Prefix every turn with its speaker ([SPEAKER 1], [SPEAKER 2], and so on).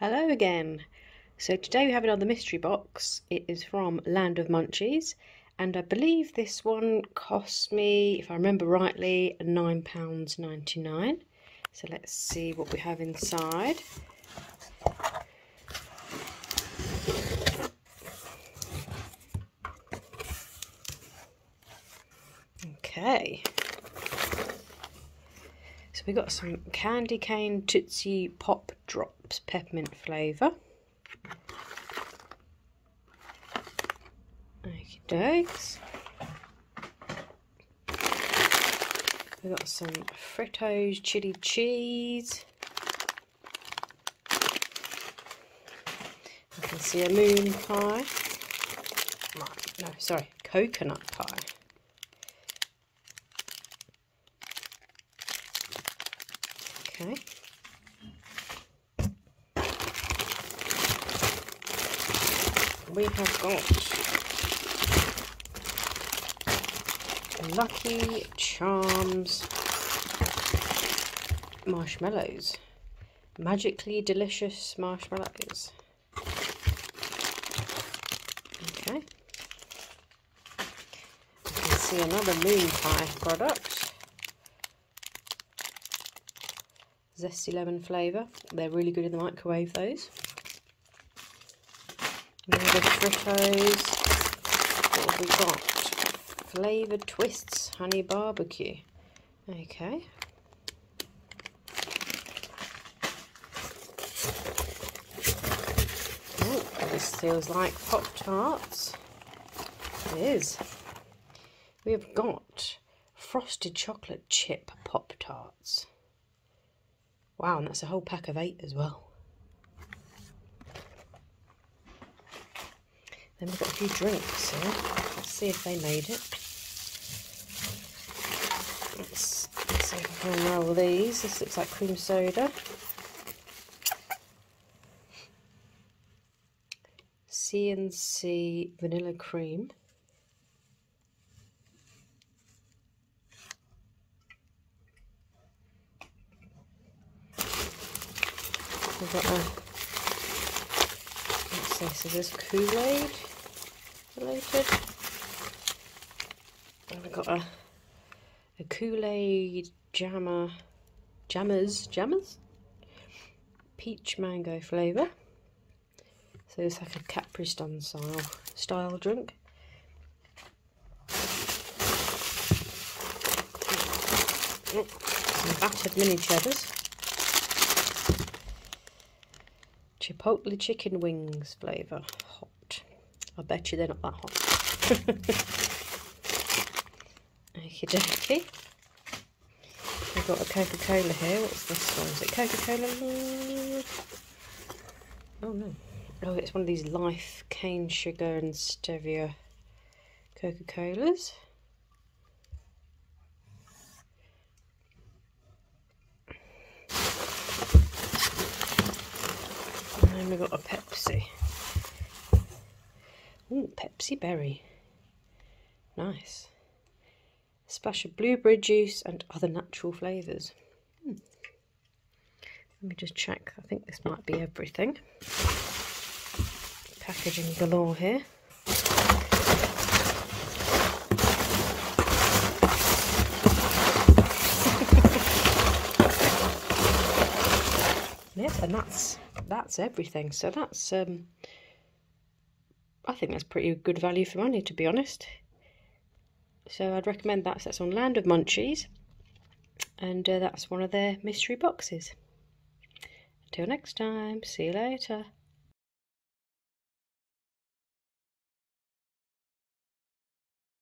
[SPEAKER 1] Hello again. So today we have another mystery box. It is from Land of Munchies, and I believe this one cost me, if I remember rightly, £9.99. So let's see what we have inside. Okay. So we got some candy cane Tootsie Pop Drops peppermint flavour. Okie dokes. We got some Fritos chili cheese. I can see a moon pie. No, sorry, coconut pie. Okay. We have got Lucky Charms marshmallows. Magically delicious marshmallows. Okay. I can see another moon pie product. Zesty lemon flavour. They're really good in the microwave, those. Another Fritos. What have we got? Flavoured Twists Honey Barbecue. Okay. Oh, this feels like Pop-Tarts. It is. We have got frosted chocolate chip Pop-Tarts. Wow, and that's a whole pack of 8 as well. Then we've got a few drinks here. Let's see if they made it. Let's see if I can unroll these. This looks like cream soda. C&C vanilla cream. We've got a, what's this? Is this Kool-Aid related? And we've got a Kool-Aid jammers? Peach mango flavour. So it's like a Capri Sun style drink. Oh, some battered mini cheddars. Chipotle chicken wings flavour, hot. I bet you they're not that hot. Okie dokie. We've got a Coca-Cola here. What's this one? Is it Coca-Cola? Oh no. Oh, it's one of these Life cane sugar and stevia Coca-Colas. And then we've got a Pepsi. Ooh, Pepsi berry. Nice. A splash of blueberry juice and other natural flavours. Let me just check. I think this might be everything. Packaging galore here. Yep, and that's everything. So that's I think that's pretty good value for money, to be honest. So I'd recommend that. So that's on Land of Munchies, and that's one of their mystery boxes. Until next time, see you later.